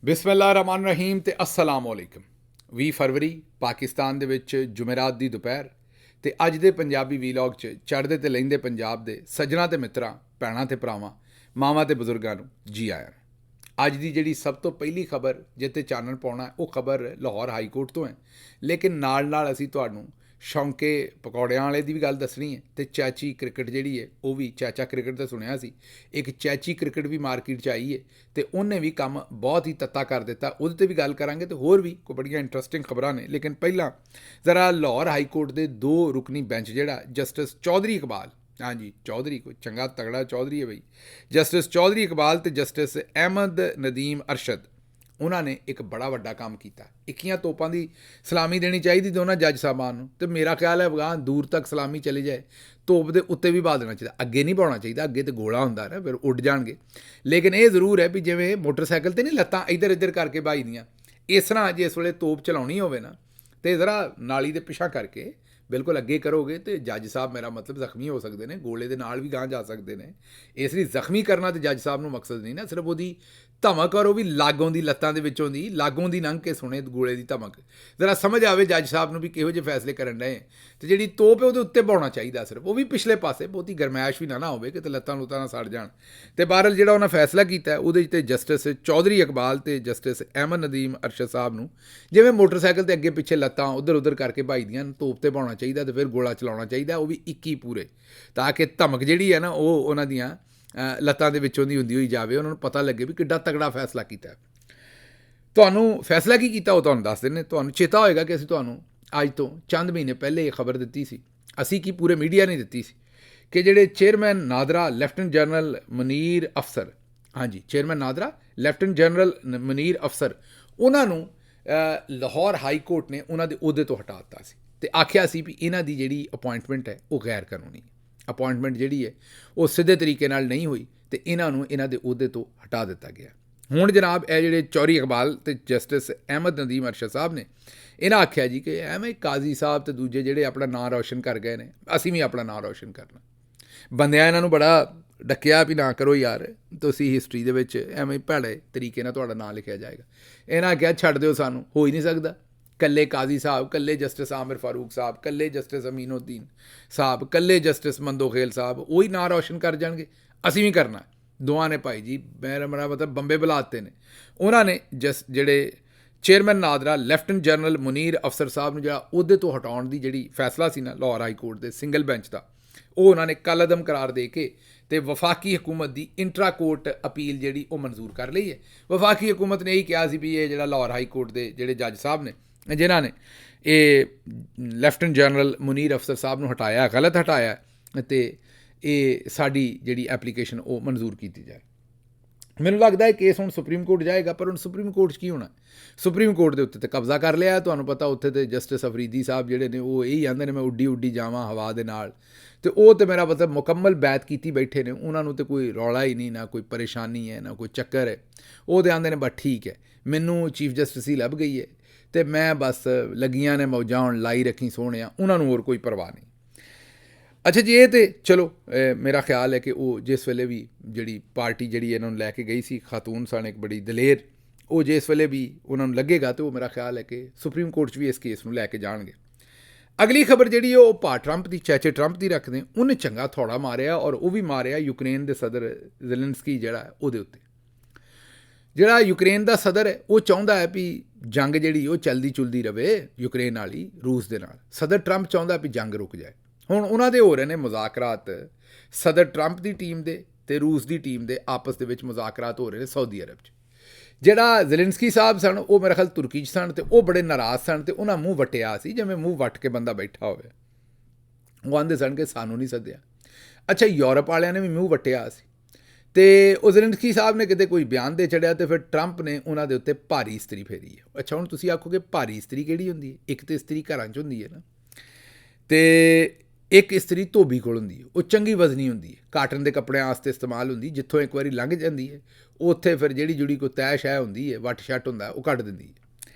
ਬਿਸਮਿਲ੍ਲਾ ਰਹਿਮਾਨ ਰਹੀਮ ਤੇ ਅਸਲਾਮ ਵਾਲੇਕਮ। 20 ਫਰਵਰੀ ਪਾਕਿਸਤਾਨ ਦੇ ਵਿੱਚ ਜੁਮੇਰਾਤ ਦੀ ਦੁਪਹਿਰ ਤੇ ਅੱਜ ਦੇ ਪੰਜਾਬੀ ਵੀਲੌਗ 'ਚ ਚੜ੍ਹਦੇ ਤੇ ਲਹਿੰਦੇ ਪੰਜਾਬ ਦੇ ਸੱਜਣਾ ਤੇ ਮਿੱਤਰਾਂ, ਭੈਣਾਂ ਤੇ ਭਰਾਵਾਂ, ਮਾਵਾਂ ਤੇ ਬਜ਼ੁਰਗਾਂ ਨੂੰ ਜੀ ਆਇਆਂ। ਅੱਜ ਦੀ ਜਿਹੜੀ ਸਭ ਤੋਂ ਪਹਿਲੀ ਖਬਰ ਜਿੱਤੇ ਚਾਨਣ ਪਾਉਣਾ ਉਹ ਖਬਰ ਲਾਹੌਰ ਹਾਈ ਕੋਰਟ ਤੋਂ ਹੈ, ਲੇਕਿਨ ਨਾਲ ਅਸੀਂ ਤੁਹਾਨੂੰ ਸ਼ੌਂਕੇ ਪਕੌੜਿਆਂ ਵਾਲੇ ਦੀ ਵੀ ਗੱਲ ਦੱਸਣੀ ਹੈ ਤੇ ਚਾਚੀ ਕ੍ਰਿਕਟ ਜਿਹੜੀ ਹੈ ਉਹ ਵੀ, ਚਾਚਾ ਕ੍ਰਿਕਟ ਤਾਂ ਸੁਣਿਆ ਸੀ, ਇੱਕ ਚਾਚੀ ਕ੍ਰਿਕਟ ਵੀ ਮਾਰਕੀਟ 'ਚ ਆਈ ਹੈ ਤੇ ਉਹਨੇ ਵੀ ਕੰਮ ਬਹੁਤ ਹੀ ਤੱਤਾ ਕਰ ਦਿੱਤਾ, ਉਹਦੇ 'ਤੇ ਵੀ ਗੱਲ ਕਰਾਂਗੇ ਤੇ ਹੋਰ ਵੀ ਕੋਈ ਬੜੀਆਂ ਇੰਟਰਸਟਿੰਗ ਖਬਰਾਂ ਨੇ। ਲੇਕਿਨ ਪਹਿਲਾਂ ਜ਼ਰਾ ਲਾਹੌਰ ਹਾਈ ਕੋਰਟ ਦੇ 2 ਰੁਕਨੀ ਬੈਂਚ ਜਿਹੜਾ ਜਸਟਿਸ ਚੌਧਰੀ ਇਕਬਾਲ, ਹਾਂਜੀ ਚੌਧਰੀ ਕੋਈ ਚੰਗਾ ਤਗੜਾ ਚੌਧਰੀ ਹੈ ਬਈ, ਜਸਟਿਸ ਚੌਧਰੀ ਇਕਬਾਲ ਤੇ ਜਸਟਿਸ ਅਹਿਮਦ ਨਦੀਮ ਅਰਸ਼ਦ, ਉਹਨਾਂ ਨੇ ਇੱਕ ਬੜਾ ਵੱਡਾ ਕੰਮ ਕੀਤਾ। 21 ਤੋਪਾਂ ਦੀ ਸਲਾਮੀ ਦੇਣੀ ਚਾਹੀਦੀ ਤੇ ਉਹਨਾਂ ਜੱਜ ਸਾਹਿਬਾਨ ਨੂੰ, ਤੇ ਮੇਰਾ ਖਿਆਲ ਹੈ ਅਫਗਾਨ ਦੂਰ ਤੱਕ ਸਲਾਮੀ ਚਲੀ ਜਾਏ ਤੋਪ ਦੇ ਉੱਤੇ ਵੀ ਪਾ ਦੇਣਾ ਚਾਹੀਦਾ, ਅੱਗੇ ਨਹੀਂ ਪਾਉਣਾ ਚਾਹੀਦਾ, ਅੱਗੇ ਤੇ ਗੋਲਾ ਹੁੰਦਾ ਨਾ ਫਿਰ ਉੱਡ ਜਾਣਗੇ। ਲੇਕਿਨ ਇਹ ਜ਼ਰੂਰ ਹੈ ਵੀ ਜਿਵੇਂ ਮੋਟਰਸਾਈਕਲ ਤੇ ਨਹੀਂ ਲੱਤਾਂ ਇੱਧਰ ਇੱਧਰ ਕਰਕੇ ਭਾਈ ਦੀਆਂ, ਇਸ ਤਰ੍ਹਾਂ ਜੇ ਇਸ ਵੇਲੇ ਤੋਪ ਚਲਾਉਣੀ ਹੋਵੇ ਨਾ ਤੇ ਜ਼ਰਾ ਨਾਲੀ ਦੇ ਪਿਛਾ ਕਰਕੇ ਬਿਲਕੁਲ ਅੱਗੇ ਕਰੋਗੇ ਤੇ ਜੱਜ ਸਾਹਿਬ, ਮੇਰਾ ਮਤਲਬ ਜ਼ਖਮੀ ਹੋ ਸਕਦੇ ਨੇ, ਗੋਲੇ ਦੇ ਨਾਲ ਵੀ ਗਾਂਹ ਜਾ ਸਕਦੇ ਨੇ। ਇਸ ਲਈ ਜ਼ਖਮੀ ਕਰਨਾ ਤੇ ਜੱਜ ਸਾਹਿਬ ਨੂੰ ਮਕਸਦ ਨਹੀਂ ਨਾ, ਸਿਰਫ ਉਹਦੀ ਧਮਕ ਔਰ ਉਹ ਵੀ ਲਾਗੋਂ ਦੀ ਲੱਤਾਂ ਦੇ ਵਿੱਚੋਂ ਦੀ ਲਾਗੋਂ ਦੀ ਲੰਘ ਕੇ ਸੁਣੇ ਗੋਲੇ ਦੀ ਧਮਕ, ਜ਼ਰਾ ਸਮਝ ਆਵੇ ਜੱਜ ਸਾਹਿਬ ਨੂੰ ਵੀ ਕਿਹੋ ਜਿਹੇ ਫੈਸਲੇ ਕਰਨ ਡਏ। ਅਤੇ ਜਿਹੜੀ ਤੋਪ ਹੈ ਉਹਦੇ ਉੱਤੇ ਪਾਉਣਾ ਚਾਹੀਦਾ ਸਿਰਫ, ਉਹ ਵੀ ਪਿਛਲੇ ਪਾਸੇ, ਬਹੁਤੀ ਗਰਮੈਸ਼ ਵੀ ਨਾ ਹੋਵੇ ਕਿਤੇ ਲੱਤਾਂ ਲੁੱਤਾਂ ਨਾ ਸੜ ਜਾਣ। ਅਤੇ ਬਹਰਹਾਲ ਜਿਹੜਾ ਉਹਨਾਂ ਫੈਸਲਾ ਕੀਤਾ ਉਹਦੇ 'ਚ ਤੇ ਜਸਟਿਸ ਚੌਧਰੀ ਇਕਬਾਲ ਅਤੇ ਜਸਟਿਸ ਅਹਿਮਦ ਨਦੀਮ ਅਰਸ਼ਦ ਸਾਹਿਬ ਨੂੰ ਜਿਵੇਂ ਮੋਟਰਸਾਈਕਲ 'ਤੇ ਅੱਗੇ ਪਿੱਛੇ ਲੱਤਾਂ ਉੱਧਰ ਉੱਧਰ ਕਰਕੇ ਭਾਈ ਦੀਆਂ ਤੋਪ 'ਤੇ ਪਾਉਣਾ ਚਾਹੀਦਾ ਅਤੇ ਫਿਰ ਗੋਲਾ ਚਲਾਉਣਾ ਚਾਹੀਦਾ, ਉਹ ਵੀ 21 ਪੂਰੇ, ਤਾਂ ਕਿ ਧਮਕ ਜਿਹੜੀ ਹੈ ਨਾ ਉਹ ਉਹਨਾਂ ਦੀਆਂ ਲੱਤਾਂ ਦੇ ਵਿੱਚੋਂ ਦੀ ਹੁੰਦੀ ਹੋਈ ਜਾਵੇ, ਉਹਨਾਂ ਨੂੰ ਪਤਾ ਲੱਗੇ ਵੀ ਕਿੱਡਾ ਤਗੜਾ ਫੈਸਲਾ ਕੀਤਾ। ਤੁਹਾਨੂੰ ਫੈਸਲਾ ਕੀ ਕੀਤਾ ਉਹ ਤੁਹਾਨੂੰ ਦੱਸ ਦਿੰਦੇ। ਤੁਹਾਨੂੰ ਚੇਤਾ ਹੋਏਗਾ ਕਿ ਅਸੀਂ ਤੁਹਾਨੂੰ ਅੱਜ ਤੋਂ ਚੰਦ ਮਹੀਨੇ ਪਹਿਲੇ ਇਹ ਖਬਰ ਦਿੱਤੀ ਸੀ, ਅਸੀਂ ਕੀ ਪੂਰੇ ਮੀਡੀਆ ਨੇ ਦਿੱਤੀ ਸੀ, ਕਿ ਜਿਹੜੇ ਚੇਅਰਮੈਨ ਨਾਦਰਾ ਲੈਫਟੀਨੈਂਟ ਜਨਰਲ ਮੁਨੀਰ ਅਫਸਰ, ਹਾਂਜੀ ਚੇਅਰਮੈਨ ਨਾਦਰਾ ਲੈਫਟੀਨੈਂਟ ਜਨਰਲ ਮੁਨੀਰ ਅਫਸਰ, ਉਹਨਾਂ ਨੂੰ ਲਾਹੌਰ ਹਾਈ ਕੋਰਟ ਨੇ ਉਹਨਾਂ ਦੇ ਅਹੁਦੇ ਤੋਂ ਹਟਾ ਦਿੱਤਾ ਸੀ ਅਤੇ ਆਖਿਆ ਸੀ ਵੀ ਇਹਨਾਂ ਦੀ ਜਿਹੜੀ ਅਪੁਆਇੰਟਮੈਂਟ ਹੈ ਉਹ ਗੈਰ ਕਾਨੂੰਨੀ ਅਪੁਆਇੰਟਮੈਂਟ ਜਿਹੜੀ ਹੈ ਉਹ ਸਿੱਧੇ ਤਰੀਕੇ ਨਾਲ ਨਹੀਂ ਹੋਈ ਅਤੇ ਇਹਨਾਂ ਨੂੰ ਇਹਨਾਂ ਦੇ ਅਹੁਦੇ ਤੋਂ ਹਟਾ ਦਿੱਤਾ ਗਿਆ। ਹੁਣ ਜਨਾਬ ਇਹ ਜਿਹੜੇ ਚੌਧਰੀ ਇਕਬਾਲ ਅਤੇ ਜਸਟਿਸ ਅਹਿਮਦ ਨਦੀਮ ਅਰਸ਼ਦ ਸਾਹਿਬ ਨੇ, ਇਹਨਾਂ ਆਖਿਆ ਜੀ ਕਿ ਐਵੇਂ ਕਾਜ਼ੀ ਸਾਹਿਬ ਅਤੇ ਦੂਜੇ ਜਿਹੜੇ ਆਪਣਾ ਨਾਂ ਰੌਸ਼ਨ ਕਰ ਗਏ ਨੇ, ਅਸੀਂ ਵੀ ਆਪਣਾ ਨਾਂ ਰੌਸ਼ਨ ਕਰਨਾ। ਬੰਦਿਆਂ ਇਹਨਾਂ ਨੂੰ ਬੜਾ ਡੱਕਿਆ ਵੀ ਨਾ ਕਰੋ ਯਾਰ, ਤੁਸੀਂ ਹਿਸਟਰੀ ਦੇ ਵਿੱਚ ਐਵੇਂ ਭੈੜੇ ਤਰੀਕੇ ਨਾਲ ਤੁਹਾਡਾ ਨਾਂ ਲਿਖਿਆ ਜਾਏਗਾ। ਇਹਨਾਂ ਕਿਹਾ ਛੱਡ ਦਿਓ, ਸਾਨੂੰ ਹੋ ਹੀ ਨਹੀਂ ਸਕਦਾ, ਕੱਲੇ ਕਾਜ਼ੀ ਸਾਹਿਬ, ਕੱਲੇ ਜਸਟਿਸ ਆਮਿਰ ਫਾਰੂਕ ਸਾਹਿਬ, ਕੱਲੇ ਜਸਟਿਸ ਅਮੀਨਉਦੀਨ ਸਾਹਿਬ, ਕੱਲੇ ਜਸਟਿਸ ਮੰਦੋਖੇਲ ਸਾਹਿਬ, ਉਹੀ ਨਾਂ ਰੌਸ਼ਨ ਕਰ ਜਾਣਗੇ, ਅਸੀਂ ਵੀ ਕਰਨਾ। ਦੋਵਾਂ ਨੇ ਭਾਈ ਜੀ ਮੇਰਾ ਮਤਲਬ ਬੰਬੇ ਬੁਲਾਤੇ ਨੇ। ਉਹਨਾਂ ਨੇ ਜਿਹੜੇ ਚੇਅਰਮੈਨ ਨਾਦਰਾ ਲੈਫਟੀਨੈਂਟ ਜਨਰਲ ਮੁਨੀਰ ਅਫਸਰ ਸਾਹਿਬ ਨੂੰ ਜਿਹੜਾ ਅਹੁਦੇ ਤੋਂ ਹਟਾਉਣ ਦੀ ਜਿਹੜੀ ਫੈਸਲਾ ਸੀ ਨਾ ਲਾਹੌਰ ਹਾਈ ਕੋਰਟ ਦੇ ਸਿੰਗਲ ਬੈਂਚ ਦਾ, ਉਹ ਉਹਨਾਂ ਨੇ ਕਲਅਦਮ ਕਰਾਰ ਦੇ ਕੇ ਅਤੇ ਵਫਾਕੀ ਹਕੂਮਤ ਦੀ ਇੰਟਰਾ ਕੋਰਟ ਅਪੀਲ ਜਿਹੜੀ ਉਹ ਮਨਜ਼ੂਰ ਕਰ ਲਈ ਹੈ। ਵਫਾਕੀ ਹਕੂਮਤ ਨੇ ਇਹੀ ਕਿਹਾ ਸੀ ਵੀ ਇਹ ਜਿਹੜਾ ਲਾਹੌਰ ਹਾਈ ਕੋਰਟ ਦੇ ਜਿਹੜੇ ਜੱਜ ਸਾਹਿਬ ਨੇ ਜਿਨ੍ਹਾਂ ਨੇ ਇਹ ਲੈਫਟੀਨੈਂਟ ਜਨਰਲ ਮੁਨੀਰ ਅਫਸਰ ਸਾਹਿਬ ਨੂੰ ਹਟਾਇਆ, ਗਲਤ ਹਟਾਇਆ, ਅਤੇ ਇਹ ਸਾਡੀ ਜਿਹੜੀ ਐਪਲੀਕੇਸ਼ਨ ਉਹ ਮਨਜ਼ੂਰ ਕੀਤੀ ਜਾਏ। ਮੈਨੂੰ ਲੱਗਦਾ ਹੈ ਕੇਸ ਹੁਣ ਸੁਪਰੀਮ ਕੋਰਟ ਜਾਏਗਾ, ਪਰ ਹੁਣ ਸੁਪਰੀਮ ਕੋਰਟ 'ਚ ਕੀ ਹੋਣਾ, ਸੁਪਰੀਮ ਕੋਰਟ ਦੇ ਉੱਤੇ ਤਾਂ ਕਬਜ਼ਾ ਕਰ ਲਿਆ ਤੁਹਾਨੂੰ ਪਤਾ। ਉੱਥੇ ਤੇ ਜਸਟਿਸ ਅਫਰੀਦੀ ਸਾਹਿਬ ਜਿਹੜੇ ਨੇ ਉਹ ਇਹੀ ਕਹਿੰਦੇ ਨੇ ਮੈਂ ਉੱਡੀ ਜਾਵਾਂ ਹਵਾ ਦੇ ਨਾਲ, ਅਤੇ ਉਹ ਤਾਂ ਮੇਰਾ ਮਤਲਬ ਮੁਕੰਮਲ ਬੈਤ ਕੀਤੀ ਬੈਠੇ ਨੇ, ਉਹਨਾਂ ਨੂੰ ਤਾਂ ਕੋਈ ਰੌਲਾ ਹੀ ਨਹੀਂ, ਨਾ ਕੋਈ ਪਰੇਸ਼ਾਨੀ ਹੈ, ਨਾ ਕੋਈ ਚੱਕਰ ਹੈ। ਉਹ ਤਾਂ ਆਉਂਦੇ ਨੇ ਬਸ ਠੀਕ ਹੈ, ਮੈਨੂੰ ਚੀਫ ਜਸਟਿਸ ਹੀ ਲੱਭ ਗਈ ਹੈ ਅਤੇ ਮੈਂ ਬਸ ਲੱਗੀਆਂ ਨੇ ਮੌਜਾਂ ਹੁਣ ਲਾਈ ਰੱਖੀ ਸੋਹਣਿਆ, ਉਹਨਾਂ ਨੂੰ ਹੋਰ ਕੋਈ ਪਰਵਾਹ ਨਹੀਂ। ਅੱਛਾ ਜੀ, ਇਹ ਤਾਂ ਚਲੋ ਮੇਰਾ ਖਿਆਲ ਹੈ ਕਿ ਉਹ ਜਿਸ ਵੇਲੇ ਵੀ ਜਿਹੜੀ ਪਾਰਟੀ ਜਿਹੜੀ ਇਹਨਾਂ ਨੂੰ ਲੈ ਕੇ ਗਈ ਸੀ, ਖਾਤੂਨ ਸਨ ਇੱਕ ਬੜੀ ਦਲੇਰ, ਉਹ ਜਿਸ ਵੇਲੇ ਵੀ ਉਹਨਾਂ ਨੂੰ ਲੱਗੇਗਾ ਤਾਂ ਉਹ ਮੇਰਾ ਖਿਆਲ ਹੈ ਕਿ ਸੁਪਰੀਮ ਕੋਰਟ 'ਚ ਵੀ ਇਸ ਕੇਸ ਨੂੰ ਲੈ ਕੇ ਜਾਣਗੇ। ਅਗਲੀ ਖਬਰ ਜਿਹੜੀ ਉਹ ਭਾ ਟਰੰਪ ਦੀ, ਚਾਚੇ ਟਰੰਪ ਦੀ ਰੱਖਦੇ, ਉਹਨੇ ਚੰਗਾ ਥੋੜਾ ਮਾਰਿਆ, ਔਰ ਉਹ ਵੀ ਮਾਰਿਆ ਯੂਕਰੇਨ ਦੇ ਸਦਰ ਜ਼ੈਲੈਂਸਕੀ ਜਿਹੜਾ ਉਹਦੇ ਉੱਤੇ। ਜਿਹੜਾ ਯੂਕਰੇਨ ਦਾ ਸਦਰ ਹੈ ਉਹ ਚਾਹੁੰਦਾ ਹੈ ਵੀ ਜੰਗ ਜਿਹੜੀ ਉਹ ਚਲਦੀ ਚੁਲਦੀ ਰਹੇ ਯੂਕਰੇਨ ਵਾਲੀ ਰੂਸ ਦੇ ਨਾਲ, ਸਦਰ ਟਰੰਪ ਚਾਹੁੰਦਾ ਵੀ ਜੰਗ ਰੁਕ ਜਾਏ। ਹੁਣ ਉਹਨਾਂ ਦੇ ਹੋ ਰਹੇ ਨੇ ਮੁਜ਼ਾਕਰਾਤ, ਸਦਰ ਟਰੰਪ ਦੀ ਟੀਮ ਦੇ ਅਤੇ ਰੂਸ ਦੀ ਟੀਮ ਦੇ ਆਪਸ ਦੇ ਵਿੱਚ ਮੁਜ਼ਾਕਰਾਤ ਹੋ ਰਹੇ ਨੇ ਸਾਊਦੀ ਅਰਬ 'ਚ। ਜਿਹੜਾ ਜ਼ੈਲੈਂਸਕੀ ਸਾਹਿਬ ਸਨ ਉਹ ਮੇਰੇ ਖਿਆਲ ਤੁਰਕੀ 'ਚ ਸਨ ਅਤੇ ਉਹ ਬੜੇ ਨਾਰਾਜ਼ ਸਨ ਅਤੇ ਉਹਨਾਂ ਮੂੰਹ ਵੱਟਿਆ ਸੀ, ਜਿਵੇਂ ਮੂੰਹ ਵੱਟ ਕੇ ਬੰਦਾ ਬੈਠਾ ਹੋਵੇ। ਉਹ ਆਂਦੇ ਸਨ ਕਿ ਸਾਨੂੰ ਨਹੀਂ ਸੱਦਿਆ। ਅੱਛਾ, ਯੂਰਪ ਵਾਲਿਆਂ ਨੇ ਵੀ ਮੂੰਹ ਵੱਟਿਆ ਸੀ ਅਤੇ ਉਹ ਜ਼ੈਲੈਂਸਕੀ ਸਾਹਿਬ ਨੇ ਕਿਤੇ ਕੋਈ ਬਿਆਨ ਦੇ ਚੜਿਆ ਅਤੇ ਫਿਰ ਟਰੰਪ ਨੇ ਉਹਨਾਂ ਦੇ ਉੱਤੇ ਭਾਰੀ ਇਸਤਰੀ ਫੇਰੀ ਹੈ। ਅੱਛਾ, ਹੁਣ ਤੁਸੀਂ ਆਖੋਗੇ ਭਾਰੀ ਇਸਤਰੀ ਕਿਹੜੀ ਹੁੰਦੀ ਹੈ? ਇੱਕ ਤਾਂ ਇਸਤਰੀ ਘਰਾਂ 'ਚ ਹੁੰਦੀ ਹੈ ਨਾ, ਅਤੇ ਇੱਕ ਇਸਤਰੀ ਧੋਬੀ ਕੋਲ ਹੁੰਦੀ ਹੈ, ਉਹ ਚੰਗੀ ਵਜ਼ਨੀ ਹੁੰਦੀ ਹੈ, ਕਾਟਨ ਦੇ ਕੱਪੜਿਆਂ ਵਾਸਤੇ ਇਸਤੇਮਾਲ ਹੁੰਦੀ, ਜਿੱਥੋਂ ਇੱਕ ਵਾਰੀ ਲੰਘ ਜਾਂਦੀ ਹੈ ਉੱਥੇ ਫਿਰ ਜਿਹੜੀ ਜੁੜੀ ਕੋਈ ਤੈਅ ਸ਼ੈ ਹੁੰਦੀ ਹੈ, ਵੱਟ ਸ਼ੱਟ ਹੁੰਦਾ, ਉਹ ਕੱਢ ਦਿੰਦੀ ਹੈ।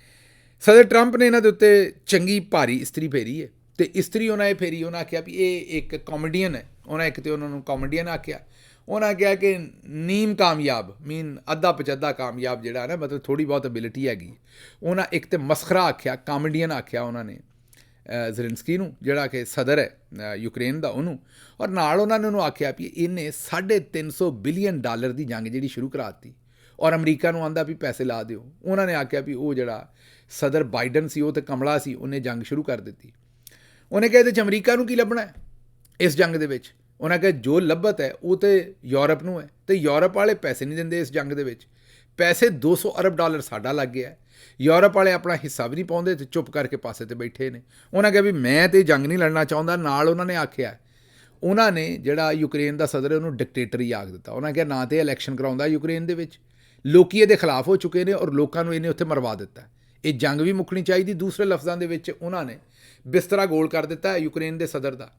ਸਦਰ ਟਰੰਪ ਨੇ ਇਹਨਾਂ ਦੇ ਉੱਤੇ ਚੰਗੀ ਭਾਰੀ ਇਸਤਰੀ ਫੇਰੀ ਹੈ ਅਤੇ ਇਸਤਰੀ ਉਹਨਾਂ ਇਹ ਫੇਰੀ, ਉਹਨਾਂ ਆਖਿਆ ਵੀ ਇਹ ਇੱਕ ਕਾਮੇਡੀਅਨ ਹੈ, ਉਹਨਾਂ ਇੱਕ ਤਾਂ ਉਹਨਾਂ ਨੂੰ ਕਾਮੇਡੀਅਨ ਆਖਿਆ, ਉਹਨਾਂ ਕਿਹਾ ਕਿ ਨੀਮ ਕਾਮਯਾਬ ਮੀਨ ਅੱਧਾ ਪਚੱਧਾ ਕਾਮਯਾਬ ਜਿਹੜਾ ਨਾ ਮਤਲਬ ਥੋੜ੍ਹੀ ਬਹੁਤ ਐਬਿਲਿਟੀ ਹੈਗੀ। ਉਹਨਾਂ ਇੱਕ ਤੇ ਮਸਖਰਾ ਆਖਿਆ, ਕਾਮੇਡੀਅਨ ਆਖਿਆ ਉਹਨਾਂ ਨੇ ਜ਼ੈਲੈਂਸਕੀ ਨੂੰ, ਜਿਹੜਾ ਕਿ ਸਦਰ ਹੈ ਯੂਕਰੇਨ ਦਾ, ਉਹਨੂੰ। ਔਰ ਨਾਲ ਉਹਨਾਂ ਨੇ ਉਹਨੂੰ ਆਖਿਆ ਵੀ ਇਹਨੇ $350 ਬਿਲੀਅਨ ਦੀ ਜੰਗ ਜਿਹੜੀ ਸ਼ੁਰੂ ਕਰਾ ਦਿੱਤੀ ਔਰ ਅਮਰੀਕਾ ਨੂੰ ਆਂਦਾ ਵੀ ਪੈਸੇ ਲਾ ਦਿਓ। ਉਹਨਾਂ ਨੇ ਆਖਿਆ ਵੀ ਉਹ ਜਿਹੜਾ ਸਦਰ ਬਾਈਡਨ ਸੀ ਉਹ ਤਾਂ ਕਮਲਾ ਸੀ, ਉਹਨੇ ਜੰਗ ਸ਼ੁਰੂ ਕਰ ਦਿੱਤੀ। ਉਹਨੇ ਕਿਹਾ ਇਹਦੇ 'ਚ ਅਮਰੀਕਾ ਨੂੰ ਕੀ ਲੱਭਣਾ ਇਸ ਜੰਗ ਦੇ ਵਿੱਚ। ਉਹਨਾਂ ਕਿਹਾ ਜੋ ਲੱਭਤ ਹੈ ਉਹ ਤਾਂ ਯੂਰਪ ਨੂੰ ਹੈ, ਅਤੇ ਯੂਰਪ ਵਾਲੇ ਪੈਸੇ ਨਹੀਂ ਦਿੰਦੇ ਇਸ ਜੰਗ ਦੇ ਵਿੱਚ। ਪੈਸੇ $200 ਅਰਬ ਸਾਡਾ ਲੱਗ ਗਿਆ, ਯੂਰਪ ਵਾਲੇ ਆਪਣਾ ਹਿੱਸਾ ਵੀ ਨਹੀਂ ਪਾਉਂਦੇ ਅਤੇ ਚੁੱਪ ਕਰਕੇ ਪਾਸੇ 'ਤੇ ਬੈਠੇ ਨੇ। ਉਹਨਾਂ ਕਿਹਾ ਵੀ ਮੈਂ ਤਾਂ ਜੰਗ ਨਹੀਂ ਲੜਨਾ ਚਾਹੁੰਦਾ। ਨਾਲ ਉਹਨਾਂ ਨੇ ਆਖਿਆ, ਉਹਨਾਂ ਨੇ ਜਿਹੜਾ ਯੂਕਰੇਨ ਦਾ ਸਦਰ ਹੈ ਉਹਨੂੰ ਡਿਕਟੇਟਰ ਹੀ ਆਖ ਦਿੱਤਾ। ਉਹਨਾਂ ਕਿਹਾ ਨਾ ਤਾਂ ਇਲੈਕਸ਼ਨ ਕਰਾਉਂਦਾ ਯੂਕਰੇਨ ਦੇ ਵਿੱਚ, ਲੋਕੀ ਇਹਦੇ ਖਿਲਾਫ ਹੋ ਚੁੱਕੇ ਨੇ ਔਰ ਲੋਕਾਂ ਨੂੰ ਇਹਨੇ ਉੱਥੇ ਮਰਵਾ ਦਿੱਤਾ। ਇਹ ਜੰਗ ਵੀ ਮੁੱਕਣੀ ਚਾਹੀਦੀ। ਦੂਸਰੇ ਲਫ਼ਜ਼ਾਂ ਦੇ ਵਿੱਚ ਉਹਨਾਂ ਨੇ ਬਿਸਤਰਾ ਗੋਲ ਕਰ ਦਿੱਤਾ ਹੈ ਯੂਕਰੇਨ ਦੇ ਸਦਰ ਦਾ।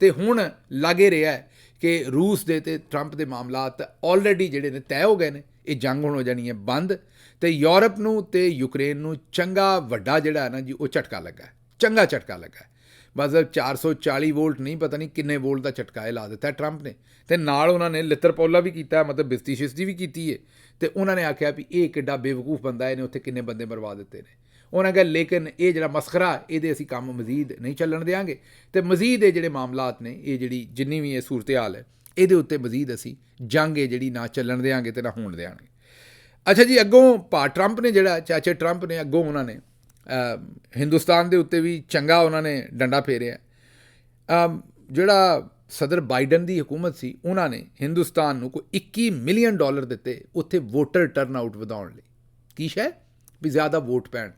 ਅਤੇ ਹੁਣ ਲੱਗ ਇਹ ਰਿਹਾ ਕਿ ਰੂਸ ਦੇ ਅਤੇ ਟਰੰਪ ਦੇ ਮਾਮਲਾਤ ਆਲਰੇਡੀ ਜਿਹੜੇ ਨੇ ਤੈਅ ਹੋ ਗਏ ਨੇ। ਇਹ ਜੰਗ ਹੁਣ ਹੋ ਜਾਣੀ ਹੈ ਬੰਦ, ਅਤੇ ਯੂਰਪ ਨੂੰ ਅਤੇ ਯੂਕਰੇਨ ਨੂੰ ਚੰਗਾ ਵੱਡਾ ਜਿਹੜਾ ਹੈ ਨਾ ਜੀ ਉਹ ਝਟਕਾ ਲੱਗਾ, ਚੰਗਾ ਝਟਕਾ ਲੱਗਾ। ਮਤਲਬ 440 ਵੋਲਟ ਨਹੀਂ, ਪਤਾ ਨਹੀਂ ਕਿੰਨੇ ਵੋਲਟ ਦਾ ਝਟਕਾ ਇਹ ਲਾ ਦਿੱਤਾ ਟਰੰਪ ਨੇ। ਅਤੇ ਨਾਲ ਉਹਨਾਂ ਨੇ ਲਿੱਤਰ ਪੌਲਾ ਵੀ ਕੀਤਾ, ਮਤਲਬ ਬਿਸਤੀ ਸ਼ਿਸਤੀ ਵੀ ਕੀਤੀ ਹੈ। ਅਤੇ ਉਹਨਾਂ ਨੇ ਆਖਿਆ ਵੀ ਇਹ ਕਿੱਡਾ ਬੇਵਕੂਫ ਬੰਦਾ, ਇਹਨੇ ਉੱਥੇ ਕਿੰਨੇ ਬੰਦੇ ਮਰਵਾ ਦਿੱਤੇ ਨੇ। ਉਹਨਾਂ ਕਿਹਾ ਲੇਕਿਨ ਇਹ ਜਿਹੜਾ ਮਸਖਰਾ ਇਹਦੇ ਅਸੀਂ ਕੰਮ ਮਜ਼ੀਦ ਨਹੀਂ ਚੱਲਣ ਦਿਆਂਗੇ, ਅਤੇ ਮਜ਼ੀਦ ਇਹ ਜਿਹੜੇ ਮਾਮਲਾਤ ਨੇ, ਇਹ ਜਿਹੜੀ ਜਿੰਨੀ ਵੀ ਇਹ ਸੂਰਤ ਹਾਲ ਹੈ, ਇਹਦੇ ਉੱਤੇ ਮਜ਼ੀਦ ਅਸੀਂ ਜੰਗ ਇਹ ਜਿਹੜੀ ਨਾ ਚੱਲਣ ਦਿਆਂਗੇ ਅਤੇ ਨਾ ਹੋਣ ਦਿਆਂਗੇ। ਅੱਛਾ ਜੀ, ਅੱਗੋਂ ਟਰੰਪ ਨੇ ਜਿਹੜਾ ਚਾਚੇ ਟਰੰਪ ਨੇ ਅੱਗੋਂ ਉਹਨਾਂ ਨੇ ਹਿੰਦੁਸਤਾਨ ਦੇ ਉੱਤੇ ਵੀ ਚੰਗਾ ਉਹਨਾਂ ਨੇ ਡੰਡਾ ਫੇਰਿਆ। ਜਿਹੜਾ ਸਦਰ ਬਾਈਡਨ ਦੀ ਹਕੂਮਤ ਸੀ, ਉਹਨਾਂ ਨੇ ਹਿੰਦੁਸਤਾਨ ਨੂੰ ਕੋਈ $21 ਮਿਲੀਅਨ ਦਿੱਤੇ ਉੱਥੇ ਵੋਟਰ ਟਰਨ ਆਊਟ ਵਧਾਉਣ ਲਈ। ਕੀ ਸ਼ੈ ਵੀ ਜ਼ਿਆਦਾ ਵੋਟ ਪੈਣ,